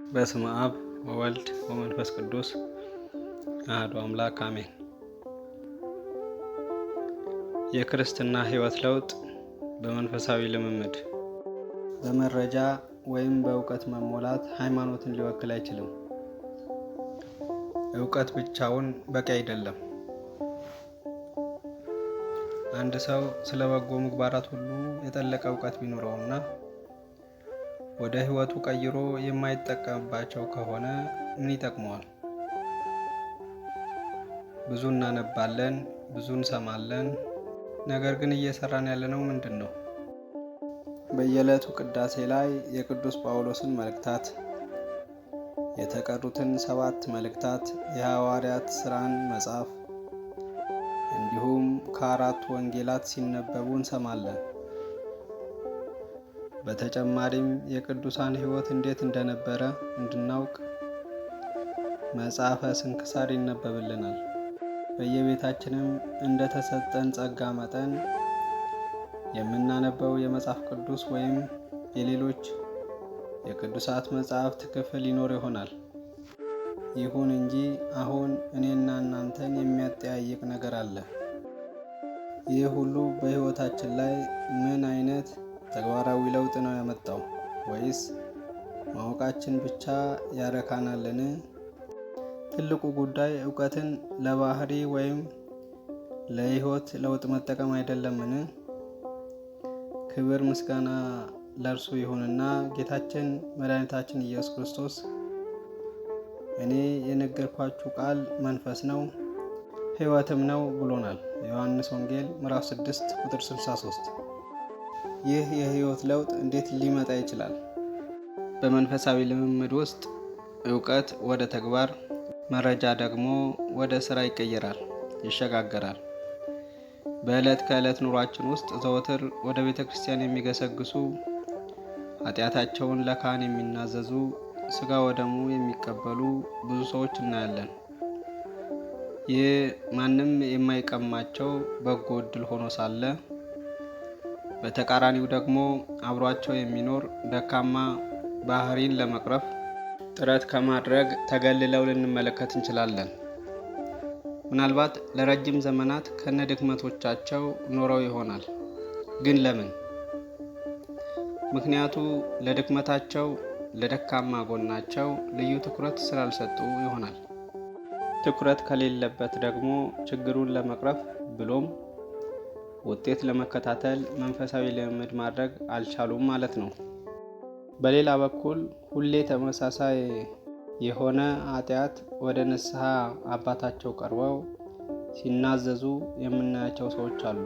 በስመ አብ ወወልድ ወመንፈስ ቅዱስ አሐዱ አምላክ አሜን። የክርስትና ሕይወት ለውጥ በመንፈሳዊ ልምምድ። በመረጃ ወይም በእውቀት መሞላት ሃይማኖትን ሊወክል አይችልም። እውቀት ብቻውን በቂ አይደለም። አንድ ሰው ስለ በጎ ምግባራት ሁሉ የጠለቀ እውቀት ቢኖረውና ወደ ሕይወቱ ቀይሮ የማይጠቀምባቸው ከሆነ ምን ይጠቅመዋል? ብዙ እናነባለን፣ ብዙ እንሰማለን፣ ነገር ግን እየሰራን ያለነው ምንድን ነው? በየዕለቱ ቅዳሴ ላይ የቅዱስ ጳውሎስን መልእክታት፣ የተቀሩትን 7 መልእክታት፣ የሐዋርያት ሥራን መጽሐፍ እንዲሁም ከ4 ወንጌላት ሲነበቡ እንሰማለን። በተጨማሪም የቅዱሳን ሕይወት እንዴት እንደነበረ እንድናውቅ መጽሐፈ ስንክሳር ይነበብልናል። በየቤታችንም እንደተሰጠን ጸጋ መጠን የምናነበው የመጽሐፍ ቅዱስ ወይም የሌሎች የቅዱሳት መጻሕፍት ክፍል ይኖር ይሆናል። ይሁን እንጂ አሁን እኔና እናንተን የሚያጠያይቅ ነገር አለ። ይህ ሁሉ በሕይወታችን ላይ ምን አይነት ተግባራዊ ለውጥ ነው ያመጣው? ወይስ ማወቃችን ብቻ ያረካናልን? ትልቁ ጉዳይ እውቀትን ለባህሪ ወይም ለሕይወት ለውጥ መጠቀም አይደለምን? ክብር ምስጋና ለእርሱ ይሁንና ጌታችን መድኃኒታችን ኢየሱስ ክርስቶስ እኔ የነገርኳችሁ ቃል መንፈስ ነው ሕይወትም ነው ብሎናል። ዮሐንስ ወንጌል ምዕራፍ 6 ቁጥር 63። ይህ የሕይወት ለውጥ እንዴት ሊመጣ ይችላል? በመንፈሳዊ ልምምድ ውስጥ እውቀት ወደ ተግባር፣ መረጃ ደግሞ ወደ ሥራ ይቀየራል፣ ይሸጋገራል። በዕለት ከዕለት ኑሯችን ውስጥ ዘወትር ወደ ቤተ ክርስቲያን የሚገሰግሱ፣ ኃጢአታቸውን ለካህን የሚናዘዙ፣ ሥጋ ወደሙ የሚቀበሉ ብዙ ሰዎች እናያለን። ይህ ማንም የማይቀማቸው በጎ ዕድል ሆኖ ሳለ በተቃራኒው ደግሞ አብሯቸው የሚኖር ደካማ ባህሪን ለመቅረፍ ጥረት ከማድረግ ተገልለው ልንመለከት እንችላለን። ምናልባት ለረጅም ዘመናት ከነድክመቶቻቸው ኖረው ይሆናል። ግን ለምን? ምክንያቱ ለድክመታቸው፣ ለደካማ ጎናቸው ልዩ ትኩረት ስላልሰጡ ይሆናል። ትኩረት ከሌለበት ደግሞ ችግሩን ለመቅረፍ ብሎም ውጤት ለመከታተል መንፈሳዊ ልምምድ ማድረግ አልቻሉም ማለት ነው። በሌላ በኩል ሁሌ ተመሳሳይ የሆነ ኃጢአት ወደ ንስሐ አባታቸው ቀርበው ሲናዘዙ የምናያቸው ሰዎች አሉ።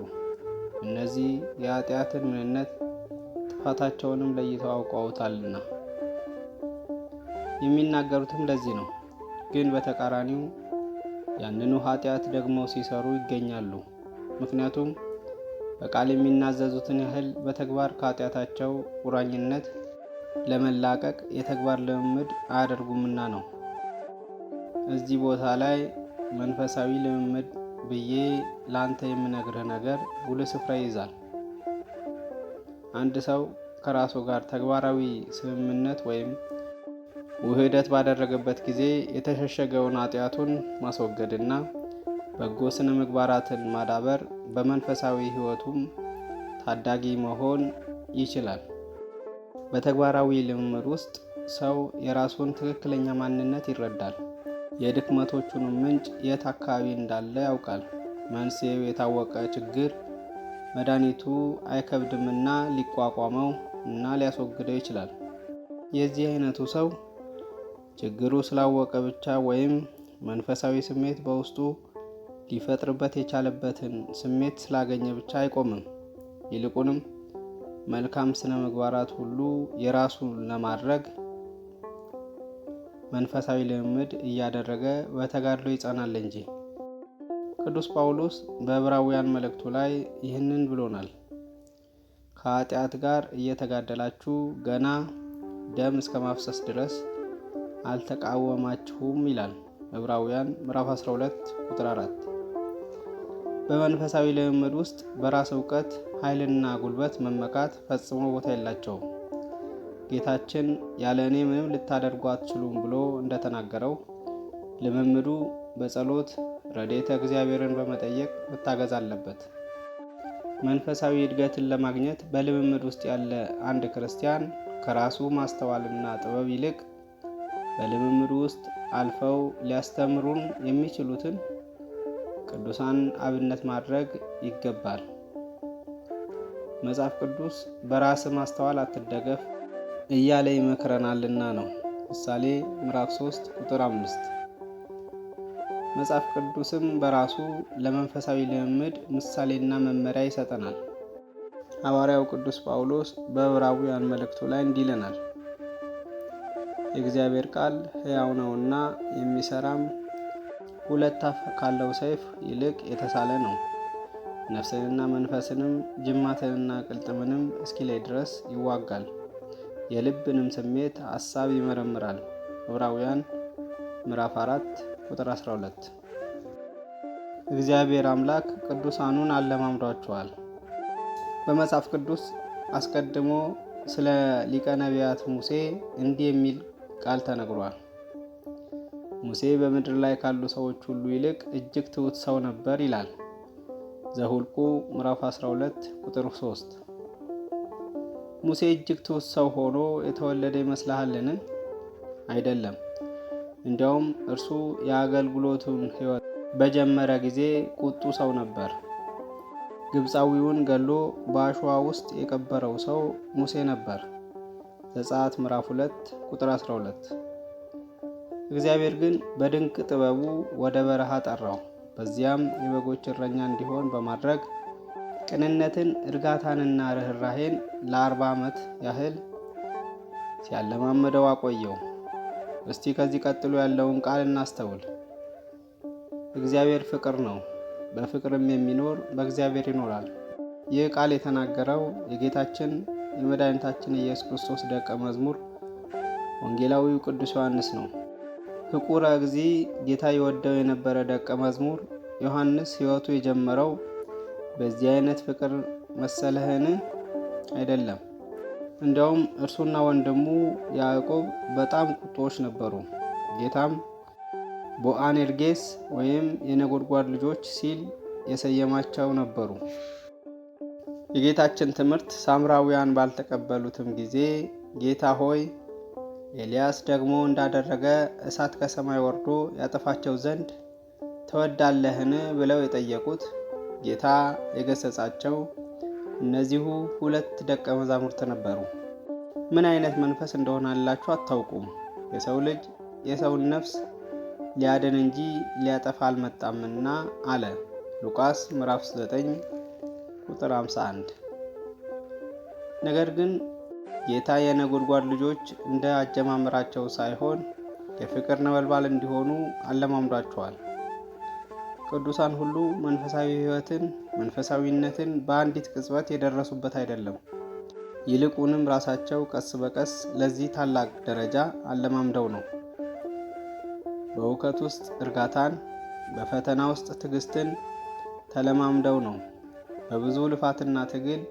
እነዚህ የኃጢአትን ምንነት ጥፋታቸውንም ለይተው አውቀውታልና የሚናገሩትም ለዚህ ነው። ግን በተቃራኒው ያንኑ ኃጢአት ደግሞ ሲሰሩ ይገኛሉ። ምክንያቱም በቃል የሚናዘዙትን ያህል በተግባር ከኃጢአታቸው ቁራኝነት ለመላቀቅ የተግባር ልምምድ አያደርጉምና ነው። እዚህ ቦታ ላይ መንፈሳዊ ልምምድ ብዬ ላንተ የምነግርህ ነገር ጉልህ ስፍራ ይይዛል። አንድ ሰው ከራሱ ጋር ተግባራዊ ስምምነት ወይም ውህደት ባደረገበት ጊዜ የተሸሸገውን ኃጢአቱን ማስወገድና በጎ ስነ ምግባራትን ማዳበር በመንፈሳዊ ሕይወቱም ታዳጊ መሆን ይችላል። በተግባራዊ ልምምድ ውስጥ ሰው የራሱን ትክክለኛ ማንነት ይረዳል። የድክመቶቹንም ምንጭ የት አካባቢ እንዳለ ያውቃል። መንስኤው የታወቀ ችግር መድኃኒቱ አይከብድምና ሊቋቋመው እና ሊያስወግደው ይችላል። የዚህ አይነቱ ሰው ችግሩ ስላወቀ ብቻ ወይም መንፈሳዊ ስሜት በውስጡ ሊፈጥርበት የቻለበትን ስሜት ስላገኘ ብቻ አይቆምም። ይልቁንም መልካም ስነ ምግባራት ሁሉ የራሱን ለማድረግ መንፈሳዊ ልምምድ እያደረገ በተጋድሎ ይጸናል እንጂ። ቅዱስ ጳውሎስ በዕብራውያን መልእክቱ ላይ ይህንን ብሎናል። ከኃጢአት ጋር እየተጋደላችሁ ገና ደም እስከ ማፍሰስ ድረስ አልተቃወማችሁም ይላል። ዕብራውያን ምዕራፍ 12 ቁጥር 4። በመንፈሳዊ ልምምድ ውስጥ በራስ እውቀት ኃይልና ጉልበት መመካት ፈጽሞ ቦታ የላቸውም። ጌታችን ያለ እኔ ምንም ልታደርጉ አትችሉም ብሎ እንደተናገረው ልምምዱ በጸሎት ረድኤተ እግዚአብሔርን በመጠየቅ መታገዝ አለበት። መንፈሳዊ እድገትን ለማግኘት በልምምድ ውስጥ ያለ አንድ ክርስቲያን ከራሱ ማስተዋልና ጥበብ ይልቅ በልምምዱ ውስጥ አልፈው ሊያስተምሩን የሚችሉትን ቅዱሳን አብነት ማድረግ ይገባል። መጽሐፍ ቅዱስ በራስ ማስተዋል አትደገፍ እያለ ይመክረናልና ነው። ምሳሌ ምዕራፍ 3 ቁጥር 5። መጽሐፍ ቅዱስም በራሱ ለመንፈሳዊ ልምምድ ምሳሌና መመሪያ ይሰጠናል። ሐዋርያው ቅዱስ ጳውሎስ በዕብራውያን መልእክቱ ላይ እንዲህ ይለናል፣ የእግዚአብሔር ቃል ሕያው ነውና የሚሰራም ሁለት አፍ ካለው ሰይፍ ይልቅ የተሳለ ነው፣ ነፍስንና መንፈስንም ጅማትንና ቅልጥምንም እስኪለይ ድረስ ይዋጋል፣ የልብንም ስሜት ሐሳብ ይመረምራል። ዕብራውያን ምዕራፍ 4 ቁጥር 12። እግዚአብሔር አምላክ ቅዱሳኑን አለማምዷቸዋል። በመጽሐፍ ቅዱስ አስቀድሞ ስለ ሊቀ ነቢያት ሙሴ እንዲህ የሚል ቃል ተነግሯል። ሙሴ በምድር ላይ ካሉ ሰዎች ሁሉ ይልቅ እጅግ ትሑት ሰው ነበር ይላል። ዘኍልቍ ምዕራፍ 12 ቁጥር 3። ሙሴ እጅግ ትሑት ሰው ሆኖ የተወለደ ይመስልሃልን? አይደለም። እንዲያውም እርሱ የአገልግሎቱን ሕይወት በጀመረ ጊዜ ቁጡ ሰው ነበር። ግብፃዊውን ገሎ በአሸዋ ውስጥ የቀበረው ሰው ሙሴ ነበር። ዘጸአት ምዕራፍ 2 ቁጥር 12። እግዚአብሔር ግን በድንቅ ጥበቡ ወደ በረሃ ጠራው። በዚያም የበጎች እረኛ እንዲሆን በማድረግ ቅንነትን፣ እርጋታንና ርኅራኄን ለ40 ዓመት ያህል ሲያለማመደው አቆየው። እስቲ ከዚህ ቀጥሎ ያለውን ቃል እናስተውል። እግዚአብሔር ፍቅር ነው፣ በፍቅርም የሚኖር በእግዚአብሔር ይኖራል። ይህ ቃል የተናገረው የጌታችን የመድኃኒታችን ኢየሱስ ክርስቶስ ደቀ መዝሙር ወንጌላዊው ቅዱስ ዮሐንስ ነው። ፍቁረ እግዚእ ጌታ የወደው የነበረ ደቀ መዝሙር ዮሐንስ ሕይወቱ የጀመረው በዚህ አይነት ፍቅር መሰለህን? አይደለም። እንዲያውም እርሱና ወንድሙ ያዕቆብ በጣም ቁጦዎች ነበሩ። ጌታም ቦአኔርጌስ ወይም የነጎድጓድ ልጆች ሲል የሰየማቸው ነበሩ። የጌታችን ትምህርት ሳምራውያን ባልተቀበሉትም ጊዜ ጌታ ሆይ ኤልያስ ደግሞ እንዳደረገ እሳት ከሰማይ ወርዶ ያጠፋቸው ዘንድ ትወዳለህን? ብለው የጠየቁት ጌታ የገሰጻቸው እነዚሁ 2 ደቀ መዛሙርት ነበሩ። ምን አይነት መንፈስ እንደሆነላችሁ አታውቁም። የሰው ልጅ የሰውን ነፍስ ሊያድን እንጂ ሊያጠፋ አልመጣምና አለ። ሉቃስ ምዕራፍ 9 ቁጥር 51። ነገር ግን ጌታ የነጎድጓድ ልጆች እንደ አጀማመራቸው ሳይሆን የፍቅር ነበልባል እንዲሆኑ አለማምዷቸዋል። ቅዱሳን ሁሉ መንፈሳዊ ሕይወትን፣ መንፈሳዊነትን በአንዲት ቅጽበት የደረሱበት አይደለም። ይልቁንም ራሳቸው ቀስ በቀስ ለዚህ ታላቅ ደረጃ አለማምደው ነው። በእውቀት ውስጥ እርጋታን፣ በፈተና ውስጥ ትዕግስትን ተለማምደው ነው። በብዙ ልፋትና ትግል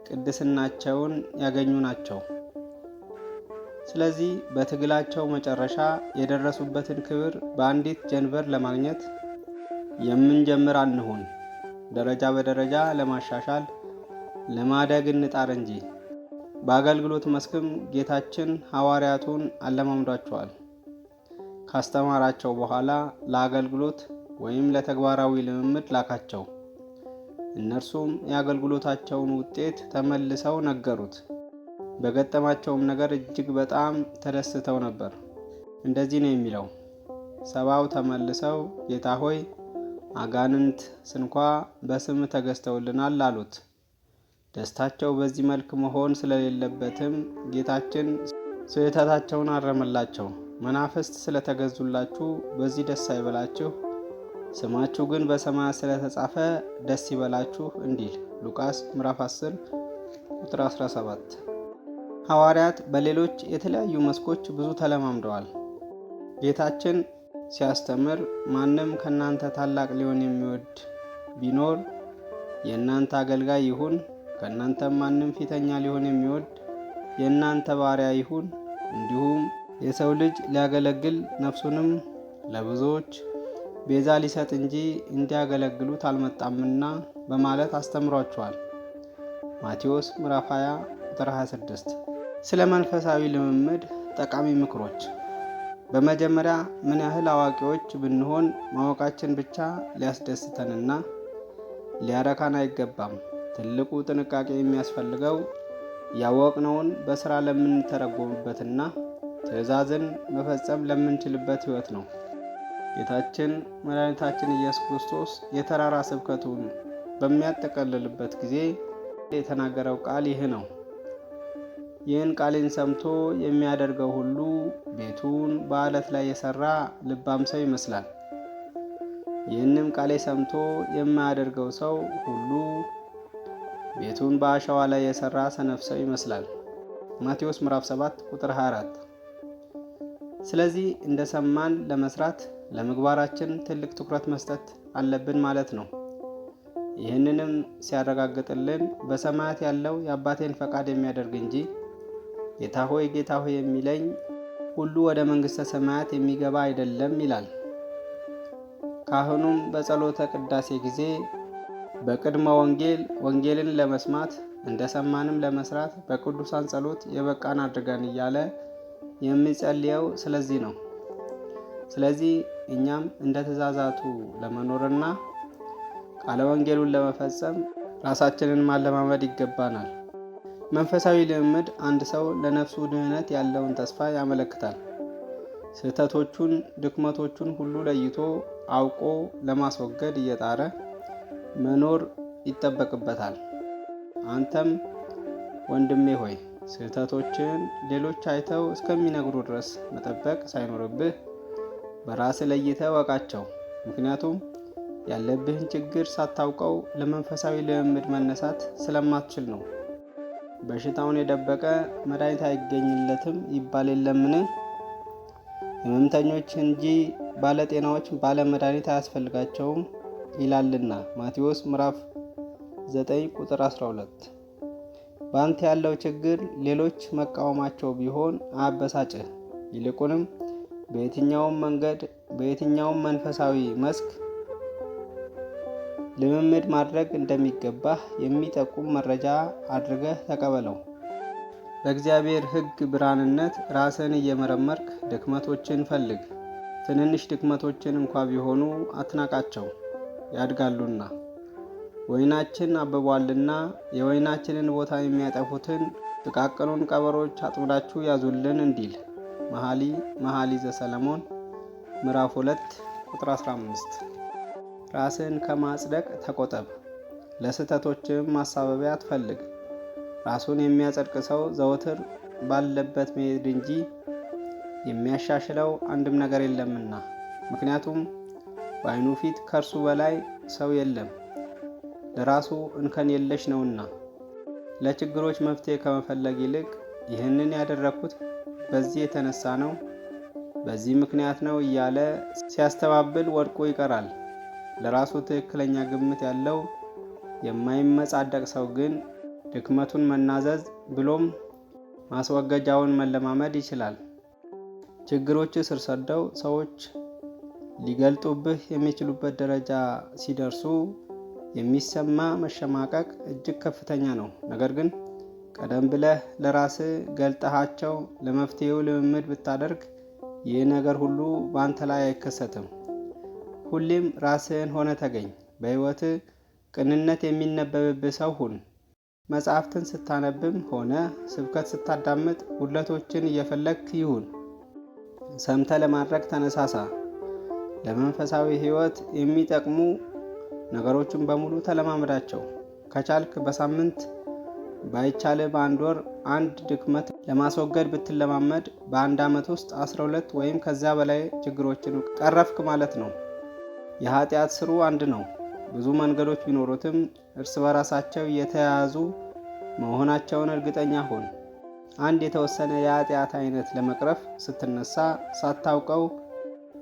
ቅድስናቸውን ያገኙ ናቸው። ስለዚህ በትግላቸው መጨረሻ የደረሱበትን ክብር በአንዲት ጀንበር ለማግኘት የምንጀምር አንሁን። ደረጃ በደረጃ ለማሻሻል ለማደግ እንጣር እንጂ። በአገልግሎት መስክም ጌታችን ሐዋርያቱን አለማምዷቸዋል። ካስተማራቸው በኋላ ለአገልግሎት ወይም ለተግባራዊ ልምምድ ላካቸው። እነርሱም የአገልግሎታቸውን ውጤት ተመልሰው ነገሩት። በገጠማቸውም ነገር እጅግ በጣም ተደስተው ነበር። እንደዚህ ነው የሚለው፣ 70 ተመልሰው ጌታ ሆይ አጋንንት ስንኳ በስም ተገዝተውልናል አሉት። ደስታቸው በዚህ መልክ መሆን ስለሌለበትም ጌታችን ስህተታቸውን አረመላቸው። መናፍስት ስለተገዙላችሁ በዚህ ደስ አይበላችሁ፣ ስማችሁ ግን በሰማያት ስለተጻፈ ደስ ይበላችሁ እንዲል ሉቃስ ምዕራፍ 10 ቁጥር 17። ሐዋርያት በሌሎች የተለያዩ መስኮች ብዙ ተለማምደዋል። ጌታችን ሲያስተምር ማንም ከእናንተ ታላቅ ሊሆን የሚወድ ቢኖር የእናንተ አገልጋይ ይሁን፣ ከእናንተም ማንም ፊተኛ ሊሆን የሚወድ የእናንተ ባሪያ ይሁን። እንዲሁም የሰው ልጅ ሊያገለግል ነፍሱንም ለብዙዎች ቤዛ ሊሰጥ እንጂ እንዲያገለግሉት አልመጣምና በማለት አስተምሯቸዋል። ማቴዎስ ምዕራፍ 20 ቁጥር 26። ስለ መንፈሳዊ ልምምድ ጠቃሚ ምክሮች። በመጀመሪያ ምን ያህል አዋቂዎች ብንሆን ማወቃችን ብቻ ሊያስደስተንና ሊያረካን አይገባም። ትልቁ ጥንቃቄ የሚያስፈልገው ያወቅነውን በስራ ለምንተረጎምበትና ትእዛዝን መፈጸም ለምንችልበት ሕይወት ነው። ጌታችን መድኃኒታችን ኢየሱስ ክርስቶስ የተራራ ስብከቱን በሚያጠቃልልበት ጊዜ የተናገረው ቃል ይህ ነው። ይህን ቃሌን ሰምቶ የሚያደርገው ሁሉ ቤቱን በዓለት ላይ የሰራ ልባም ሰው ይመስላል። ይህንም ቃሌ ሰምቶ የማያደርገው ሰው ሁሉ ቤቱን በአሸዋ ላይ የሰራ ሰነፍ ሰው ይመስላል። ማቴዎስ ምዕራፍ 7 ቁጥር 24። ስለዚህ እንደሰማን ለመስራት ለምግባራችን ትልቅ ትኩረት መስጠት አለብን ማለት ነው። ይህንንም ሲያረጋግጥልን በሰማያት ያለው የአባቴን ፈቃድ የሚያደርግ እንጂ ጌታ ሆይ ጌታ ሆይ የሚለኝ ሁሉ ወደ መንግሥተ ሰማያት የሚገባ አይደለም ይላል። ካህኑም በጸሎተ ቅዳሴ ጊዜ በቅድመ ወንጌልን ለመስማት እንደሰማንም ለመስራት በቅዱሳን ጸሎት የበቃን አድርገን እያለ የሚጸልየው ስለዚህ ነው። ስለዚህ እኛም እንደ ትእዛዛቱ ለመኖርና ቃለ ወንጌሉን ለመፈጸም ራሳችንን ማለማመድ ይገባናል። መንፈሳዊ ልምምድ አንድ ሰው ለነፍሱ ድህነት ያለውን ተስፋ ያመለክታል። ስህተቶቹን፣ ድክመቶቹን ሁሉ ለይቶ አውቆ ለማስወገድ እየጣረ መኖር ይጠበቅበታል። አንተም ወንድሜ ሆይ ስህተቶችን ሌሎች አይተው እስከሚነግሩ ድረስ መጠበቅ ሳይኖርብህ በራስህ ለይተህ እወቃቸው። ምክንያቱም ያለብህን ችግር ሳታውቀው ለመንፈሳዊ ልምምድ መነሳት ስለማትችል ነው። በሽታውን የደበቀ መድኃኒት አይገኝለትም ይባል የለምን? ሕመምተኞች እንጂ ባለጤናዎች ባለመድኃኒት አያስፈልጋቸውም ይላልና ማቴዎስ ምዕራፍ 9 ቁጥር 12። በአንተ ያለው ችግር ሌሎች መቃወማቸው ቢሆን አያበሳጭህ። ይልቁንም በየትኛውም መንገድ በየትኛውም መንፈሳዊ መስክ ልምምድ ማድረግ እንደሚገባህ የሚጠቁም መረጃ አድርገህ ተቀበለው። በእግዚአብሔር ሕግ ብርሃንነት ራስን እየመረመርክ ድክመቶችን ፈልግ። ትንንሽ ድክመቶችን እንኳ ቢሆኑ አትናቃቸው፣ ያድጋሉና። ወይናችን አብቧልና የወይናችንን ቦታ የሚያጠፉትን ጥቃቅኑን ቀበሮች አጥምዳችሁ ያዙልን እንዲል መኃልየ ዘሰሎሞን ምዕራፍ 2 ቁጥር 15። ራስን ከማጽደቅ ተቆጠብ፣ ለስህተቶችም ማሳበቢያ አትፈልግ። ራሱን የሚያጸድቅ ሰው ዘወትር ባለበት መሄድ እንጂ የሚያሻሽለው አንድም ነገር የለምና። ምክንያቱም በዓይኑ ፊት ከእርሱ በላይ ሰው የለም፣ ለራሱ እንከን የለሽ ነውና። ለችግሮች መፍትሄ ከመፈለግ ይልቅ ይህንን ያደረግኩት በዚህ የተነሳ ነው፣ በዚህ ምክንያት ነው እያለ ሲያስተባብል ወድቆ ይቀራል። ለራሱ ትክክለኛ ግምት ያለው የማይመጻደቅ ሰው ግን ድክመቱን መናዘዝ ብሎም ማስወገጃውን መለማመድ ይችላል። ችግሮች ስር ሰደው ሰዎች ሊገልጡብህ የሚችሉበት ደረጃ ሲደርሱ የሚሰማ መሸማቀቅ እጅግ ከፍተኛ ነው። ነገር ግን ቀደም ብለህ ለራስህ ገልጠሃቸው ለመፍትሄው ልምምድ ብታደርግ ይህ ነገር ሁሉ በአንተ ላይ አይከሰትም። ሁሌም ራስህን ሆነ ተገኝ። በሕይወትህ ቅንነት የሚነበብብህ ሰው ሁን። መጽሐፍትን ስታነብም ሆነ ስብከት ስታዳምጥ ጉድለቶችን እየፈለግክ ይሁን። ሰምተ ለማድረግ ተነሳሳ። ለመንፈሳዊ ሕይወት የሚጠቅሙ ነገሮችን በሙሉ ተለማመዳቸው። ከቻልክ በሳምንት ባይቻል በአንድ ወር አንድ ድክመት ለማስወገድ ብትለማመድ በአንድ ዓመት ውስጥ 12 ወይም ከዚያ በላይ ችግሮችን ቀረፍክ ማለት ነው። የኃጢአት ስሩ አንድ ነው። ብዙ መንገዶች ቢኖሩትም እርስ በራሳቸው የተያያዙ መሆናቸውን እርግጠኛ ሁን። አንድ የተወሰነ የኃጢአት አይነት ለመቅረፍ ስትነሳ ሳታውቀው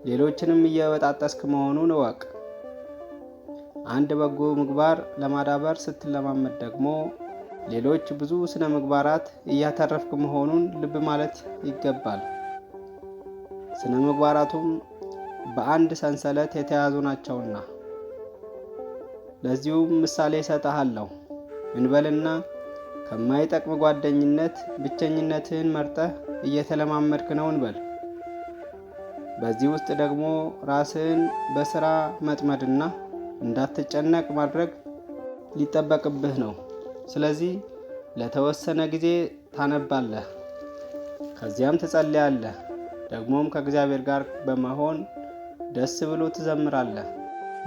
ሌሎችንም እየበጣጠስክ መሆኑን እወቅ። አንድ በጎ ምግባር ለማዳበር ስትለማመድ ደግሞ ሌሎች ብዙ ስነ ምግባራት እያተረፍክ መሆኑን ልብ ማለት ይገባል። ስነ ምግባራቱም በአንድ ሰንሰለት የተያዙ ናቸውና። ለዚሁም ምሳሌ እሰጥሃለሁ። እንበልና ከማይጠቅም ጓደኝነት ብቸኝነትህን መርጠህ እየተለማመድክ ነው እንበል። በዚህ ውስጥ ደግሞ ራስህን በስራ መጥመድና እንዳትጨነቅ ማድረግ ሊጠበቅብህ ነው። ስለዚህ ለተወሰነ ጊዜ ታነባለህ፣ ከዚያም ትጸልያለህ። ደግሞም ከእግዚአብሔር ጋር በመሆን ደስ ብሎ ትዘምራለህ።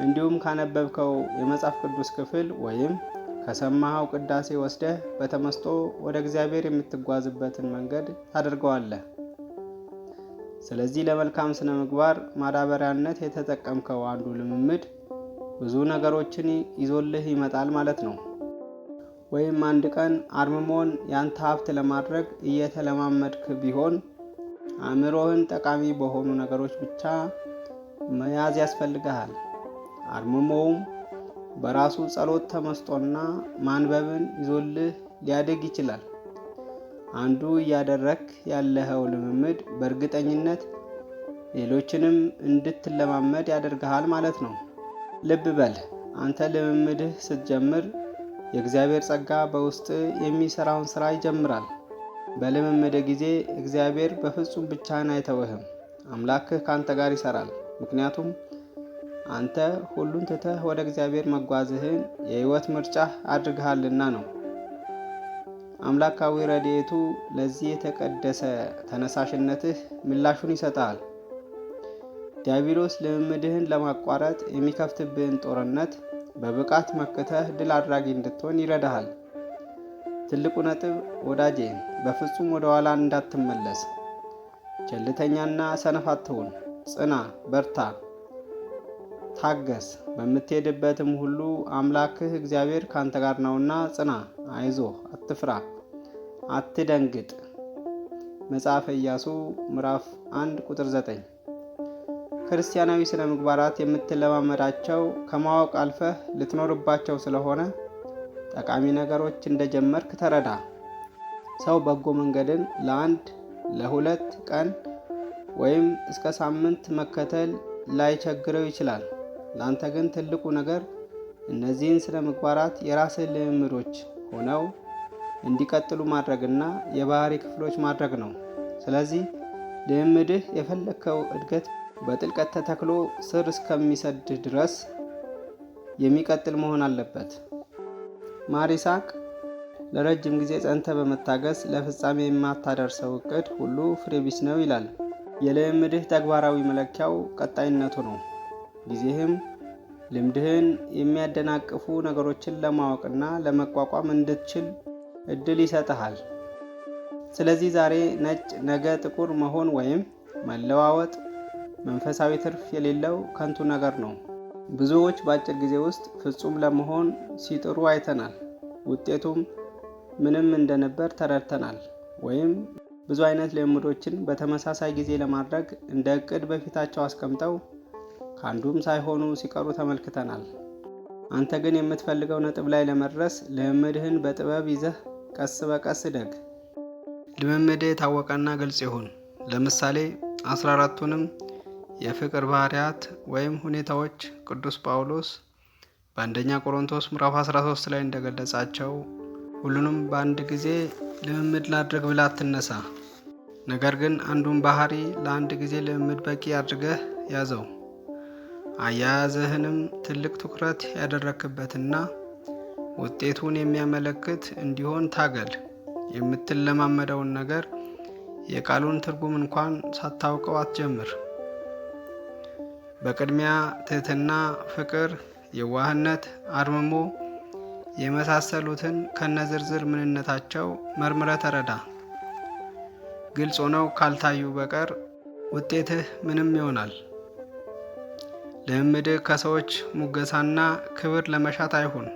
እንዲሁም ካነበብከው የመጽሐፍ ቅዱስ ክፍል ወይም ከሰማኸው ቅዳሴ ወስደህ በተመስጦ ወደ እግዚአብሔር የምትጓዝበትን መንገድ ታደርገዋለህ። ስለዚህ ለመልካም ስነ ምግባር ማዳበሪያነት የተጠቀምከው አንዱ ልምምድ ብዙ ነገሮችን ይዞልህ ይመጣል ማለት ነው። ወይም አንድ ቀን አርምሞን ያንተ ሀብት ለማድረግ እየተለማመድክ ቢሆን አእምሮህን ጠቃሚ በሆኑ ነገሮች ብቻ መያዝ ያስፈልግሃል። አርምሞውም በራሱ ጸሎት፣ ተመስጦና ማንበብን ይዞልህ ሊያድግ ይችላል። አንዱ እያደረክ ያለኸው ልምምድ በእርግጠኝነት ሌሎችንም እንድትለማመድ ያደርግሃል ማለት ነው። ልብ በል፣ አንተ ልምምድህ ስትጀምር የእግዚአብሔር ጸጋ በውስጥ የሚሰራውን ስራ ይጀምራል። በልምምድ ጊዜ እግዚአብሔር በፍጹም ብቻህን አይተውህም። አምላክህ ካንተ ጋር ይሰራል። ምክንያቱም አንተ ሁሉን ትተህ ወደ እግዚአብሔር መጓዝህን የህይወት ምርጫህ አድርገሃልና ነው። አምላካዊ ረድኤቱ ለዚህ የተቀደሰ ተነሳሽነትህ ምላሹን ይሰጣል። ዲያብሎስ ልምምድህን ለማቋረጥ የሚከፍትብህን ጦርነት በብቃት መክተህ ድል አድራጊ እንድትሆን ይረዳሃል። ትልቁ ነጥብ ወዳጄ፣ በፍጹም ወደ ኋላ እንዳትመለስ። ቸልተኛና ሰነፍ አትሁን። ጽና፣ በርታ፣ ታገስ። በምትሄድበትም ሁሉ አምላክህ እግዚአብሔር ካንተ ጋር ነውና ጽና፣ አይዞህ፣ አትፍራ፣ አትደንግጥ። መጽሐፈ ኢያሱ ምዕራፍ 1 ቁጥር 9። ክርስቲያናዊ ስነ ምግባራት የምትለማመዳቸው ከማወቅ አልፈህ ልትኖርባቸው ስለሆነ ጠቃሚ ነገሮች እንደጀመርክ ተረዳ። ሰው በጎ መንገድን ለ1-2 ቀን ወይም እስከ ሳምንት መከተል ላይቸግረው ይችላል። ለአንተ ግን ትልቁ ነገር እነዚህን ስነ ምግባራት የራስህ ልምምዶች ሆነው እንዲቀጥሉ ማድረግና የባህሪ ክፍሎች ማድረግ ነው። ስለዚህ ልምምድህ የፈለግከው እድገት በጥልቀት ተተክሎ ስር እስከሚሰድ ድረስ የሚቀጥል መሆን አለበት። ማር ይስሐቅ ለረጅም ጊዜ ጸንተ በመታገስ ለፍጻሜ የማታደርሰው እቅድ ሁሉ ፍሬ ቢስ ነው ይላል። የልምምድህ ተግባራዊ መለኪያው ቀጣይነቱ ነው። ጊዜህም ልምድህን የሚያደናቅፉ ነገሮችን ለማወቅና ለመቋቋም እንድትችል እድል ይሰጥሃል። ስለዚህ ዛሬ ነጭ ነገ ጥቁር መሆን ወይም መለዋወጥ መንፈሳዊ ትርፍ የሌለው ከንቱ ነገር ነው። ብዙዎች በአጭር ጊዜ ውስጥ ፍጹም ለመሆን ሲጥሩ አይተናል። ውጤቱም ምንም እንደነበር ተረድተናል። ወይም ብዙ አይነት ልምምዶችን በተመሳሳይ ጊዜ ለማድረግ እንደ እቅድ በፊታቸው አስቀምጠው ከአንዱም ሳይሆኑ ሲቀሩ ተመልክተናል። አንተ ግን የምትፈልገው ነጥብ ላይ ለመድረስ ልምምድህን በጥበብ ይዘህ ቀስ በቀስ ደግ። ልምምድህ የታወቀና ግልጽ ይሁን። ለምሳሌ 14ቱንም የፍቅር ባህሪያት ወይም ሁኔታዎች ቅዱስ ጳውሎስ በአንደኛ ቆሮንቶስ ምዕራፍ 13 ላይ እንደገለጻቸው ሁሉንም በአንድ ጊዜ ልምምድ ላድርግ ብላ አትነሳ። ነገር ግን አንዱን ባህሪ ለአንድ ጊዜ ልምምድ በቂ አድርገህ ያዘው። አያያዝህንም ትልቅ ትኩረት ያደረክበትና ውጤቱን የሚያመለክት እንዲሆን ታገል። የምትለማመደውን ነገር የቃሉን ትርጉም እንኳን ሳታውቀው አትጀምር። በቅድሚያ ትህትና፣ ፍቅር፣ የዋህነት፣ አርምሞ የመሳሰሉትን ከነዝርዝር ምንነታቸው መርምረህ ተረዳ። ግልጽ ሆነው ካልታዩ በቀር ውጤትህ ምንም ይሆናል። ልምምድህ ከሰዎች ሙገሳና ክብር ለመሻት አይሁን።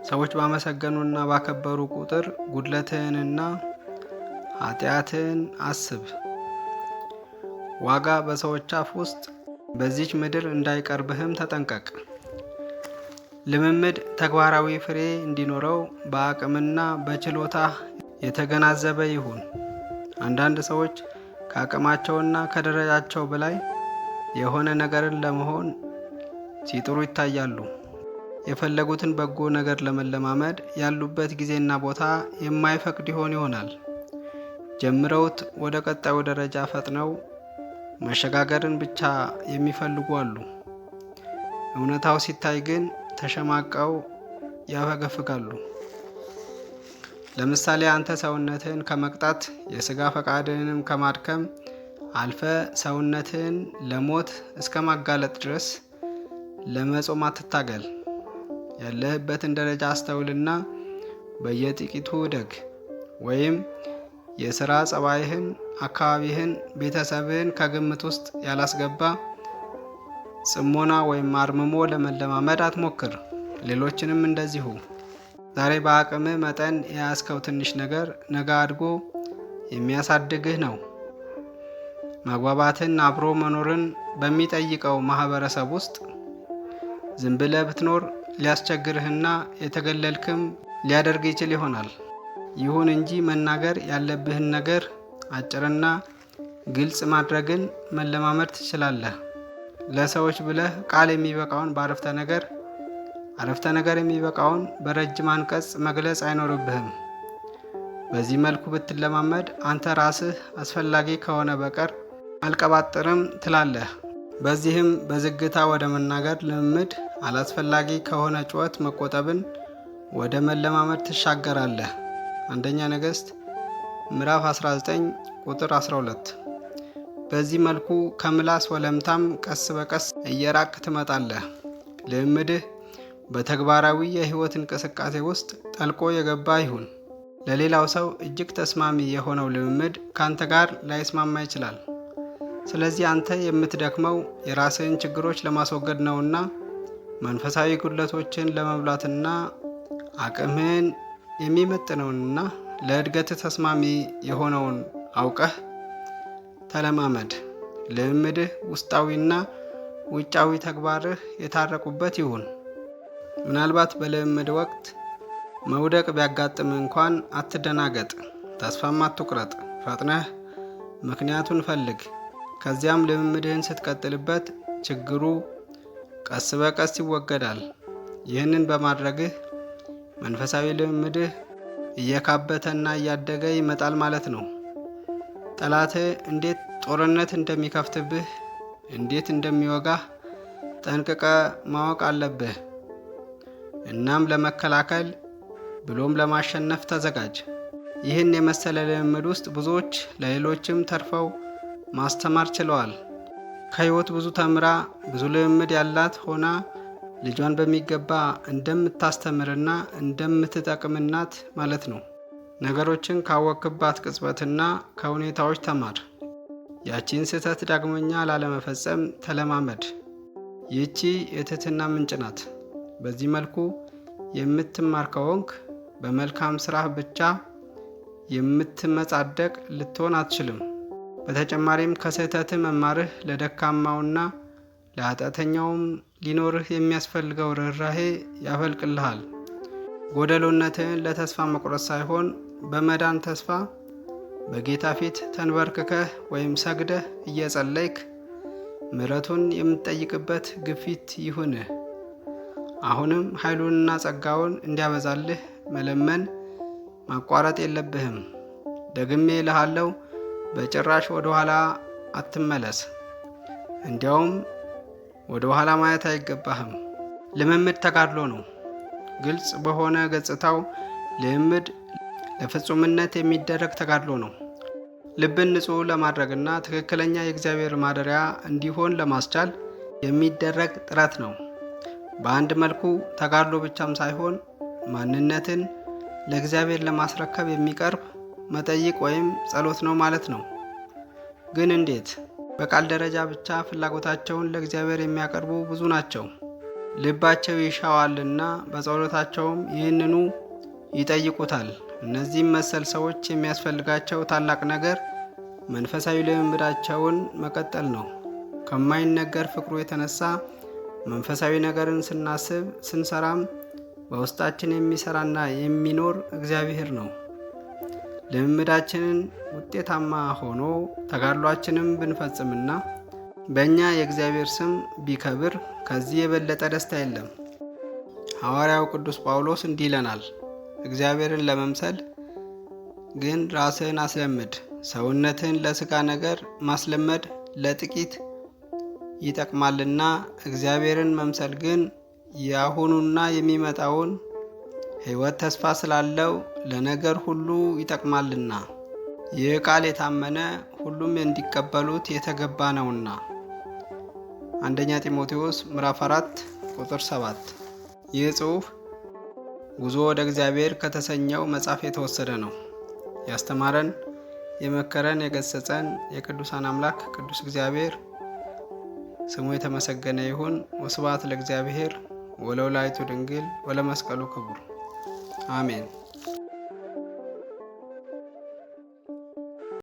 ሰዎች ባመሰገኑና ባከበሩ ቁጥር ጉድለትህንና ኃጢአትህን አስብ። ዋጋ በሰዎች አፍ ውስጥ በዚች ምድር እንዳይቀርብህም ተጠንቀቅ። ልምምድ ተግባራዊ ፍሬ እንዲኖረው በአቅምና በችሎታ የተገናዘበ ይሁን። አንዳንድ ሰዎች ከአቅማቸውና ከደረጃቸው በላይ የሆነ ነገርን ለመሆን ሲጥሩ ይታያሉ። የፈለጉትን በጎ ነገር ለመለማመድ ያሉበት ጊዜና ቦታ የማይፈቅድ ይሆናል። ጀምረውት ወደ ቀጣዩ ደረጃ ፈጥነው መሸጋገርን ብቻ የሚፈልጉ አሉ። እውነታው ሲታይ ግን ተሸማቀው ያፈገፍጋሉ። ለምሳሌ አንተ ሰውነትህን ከመቅጣት የሥጋ ፈቃድህንም ከማድከም አልፈ ሰውነትህን ለሞት እስከ ማጋለጥ ድረስ ለመጾም አትታገል። ያለህበትን ደረጃ አስተውልና በየጥቂቱ እደግ። ወይም የሥራ ጸባይህን፣ አካባቢህን፣ ቤተሰብህን ከግምት ውስጥ ያላስገባ ጽሞና ወይም አርምሞ ለመለማመድ አትሞክር። ሌሎችንም እንደዚሁ። ዛሬ በአቅምህ መጠን የያዝከው ትንሽ ነገር ነገ አድጎ የሚያሳድግህ ነው። መግባባትን፣ አብሮ መኖርን በሚጠይቀው ማህበረሰብ ውስጥ ዝም ብለህ ብትኖር ሊያስቸግርህና የተገለልክም ሊያደርግ ይችል ይሆናል። ይሁን እንጂ መናገር ያለብህን ነገር አጭርና ግልጽ ማድረግን መለማመድ ትችላለህ። ለሰዎች ብለህ ቃል የሚበቃውን በአረፍተ ነገር የሚበቃውን በረጅም አንቀጽ መግለጽ አይኖርብህም። በዚህ መልኩ ብትለማመድ አንተ ራስህ አስፈላጊ ከሆነ በቀር አልቀባጥርም ትላለህ። በዚህም በዝግታ ወደ መናገር ልምምድ፣ አላስፈላጊ ከሆነ ጩኸት መቆጠብን ወደ መለማመድ ትሻገራለህ። አንደኛ ነገሥት ምዕራፍ 19 ቁጥር 12። በዚህ መልኩ ከምላስ ወለምታም ቀስ በቀስ እየራቅ ትመጣለህ። ልምምድህ በተግባራዊ የህይወት እንቅስቃሴ ውስጥ ጠልቆ የገባ ይሁን። ለሌላው ሰው እጅግ ተስማሚ የሆነው ልምምድ ካንተ ጋር ላይስማማ ይችላል። ስለዚህ አንተ የምትደክመው የራስህን ችግሮች ለማስወገድ ነውና መንፈሳዊ ጉድለቶችን ለመብላትና አቅምህን የሚመጥነውንና ለእድገት ተስማሚ የሆነውን አውቀህ ተለማመድ። ልምምድህ ውስጣዊና ውጫዊ ተግባርህ የታረቁበት ይሁን። ምናልባት በልምምድ ወቅት መውደቅ ቢያጋጥም እንኳን አትደናገጥ፣ ተስፋም አትቁረጥ። ፈጥነህ ምክንያቱን ፈልግ። ከዚያም ልምምድህን ስትቀጥልበት ችግሩ ቀስ በቀስ ይወገዳል። ይህንን በማድረግህ መንፈሳዊ ልምምድህ እየካበተና እያደገ ይመጣል ማለት ነው። ጠላትህ እንዴት ጦርነት እንደሚከፍትብህ፣ እንዴት እንደሚወጋህ ጠንቅቀ ማወቅ አለብህ። እናም ለመከላከል ብሎም ለማሸነፍ ተዘጋጅ። ይህን የመሰለ ልምምድ ውስጥ ብዙዎች ለሌሎችም ተርፈው ማስተማር ችለዋል። ከህይወት ብዙ ተምራ ብዙ ልምምድ ያላት ሆና ልጇን በሚገባ እንደምታስተምርና እንደምትጠቅም እናት ማለት ነው። ነገሮችን ካወክባት ቅጽበትና ከሁኔታዎች ተማር። ያቺን ስህተት ዳግመኛ ላለመፈጸም ተለማመድ። ይህቺ የትህትና ምንጭ ናት። በዚህ መልኩ የምትማር ከሆንክ በመልካም ስራህ ብቻ የምትመጻደቅ ልትሆን አትችልም። በተጨማሪም ከስህተት መማርህ ለደካማውና ለኃጢአተኛውም ሊኖርህ የሚያስፈልገው ርኅራኄ ያፈልቅልሃል። ጎደሎነትህን ለተስፋ መቁረጥ ሳይሆን በመዳን ተስፋ በጌታ ፊት ተንበርክከህ ወይም ሰግደህ እየጸለይክ ምሕረቱን የምትጠይቅበት ግፊት ይሁንህ። አሁንም ኃይሉንና ጸጋውን እንዲያበዛልህ መለመን ማቋረጥ የለብህም። ደግሜ እልሃለሁ፣ በጭራሽ ወደ ኋላ አትመለስ። እንዲያውም ወደ ኋላ ማየት አይገባህም። ልምምድ ተጋድሎ ነው። ግልጽ በሆነ ገጽታው ልምምድ ለፍጹምነት የሚደረግ ተጋድሎ ነው። ልብን ንጹሕ ለማድረግና ትክክለኛ የእግዚአብሔር ማደሪያ እንዲሆን ለማስቻል የሚደረግ ጥረት ነው። በአንድ መልኩ ተጋድሎ ብቻም ሳይሆን ማንነትን ለእግዚአብሔር ለማስረከብ የሚቀርብ መጠይቅ ወይም ጸሎት ነው ማለት ነው። ግን እንዴት? በቃል ደረጃ ብቻ ፍላጎታቸውን ለእግዚአብሔር የሚያቀርቡ ብዙ ናቸው። ልባቸው ይሻዋልና በጸሎታቸውም ይህንኑ ይጠይቁታል። እነዚህም መሰል ሰዎች የሚያስፈልጋቸው ታላቅ ነገር መንፈሳዊ ልምምዳቸውን መቀጠል ነው። ከማይነገር ፍቅሩ የተነሳ መንፈሳዊ ነገርን ስናስብ ስንሰራም በውስጣችን የሚሰራና የሚኖር እግዚአብሔር ነው። ልምምዳችንን ውጤታማ ሆኖ ተጋድሏችንን ብንፈጽምና በእኛ የእግዚአብሔር ስም ቢከብር ከዚህ የበለጠ ደስታ የለም። ሐዋርያው ቅዱስ ጳውሎስ እንዲህ ይለናል፣ እግዚአብሔርን ለመምሰል ግን ራስህን አስለምድ። ሰውነትህን ለሥጋ ነገር ማስለመድ ለጥቂት ይጠቅማልና እግዚአብሔርን መምሰል ግን የአሁኑና የሚመጣውን ሕይወት ተስፋ ስላለው ለነገር ሁሉ ይጠቅማልና። ይህ ቃል የታመነ ሁሉም እንዲቀበሉት የተገባ ነውና። አንደኛ ጢሞቴዎስ ምዕራፍ 4 ቁጥር 7። ይህ ጽሑፍ ጉዞ ወደ እግዚአብሔር ከተሰኘው መጽሐፍ የተወሰደ ነው። ያስተማረን፣ የመከረን፣ የገሰጸን የቅዱሳን አምላክ ቅዱስ እግዚአብሔር ስሙ የተመሰገነ ይሁን። ወስብሐት ለእግዚአብሔር ወለወላዲቱ ድንግል ወለመስቀሉ ክቡር አሜን።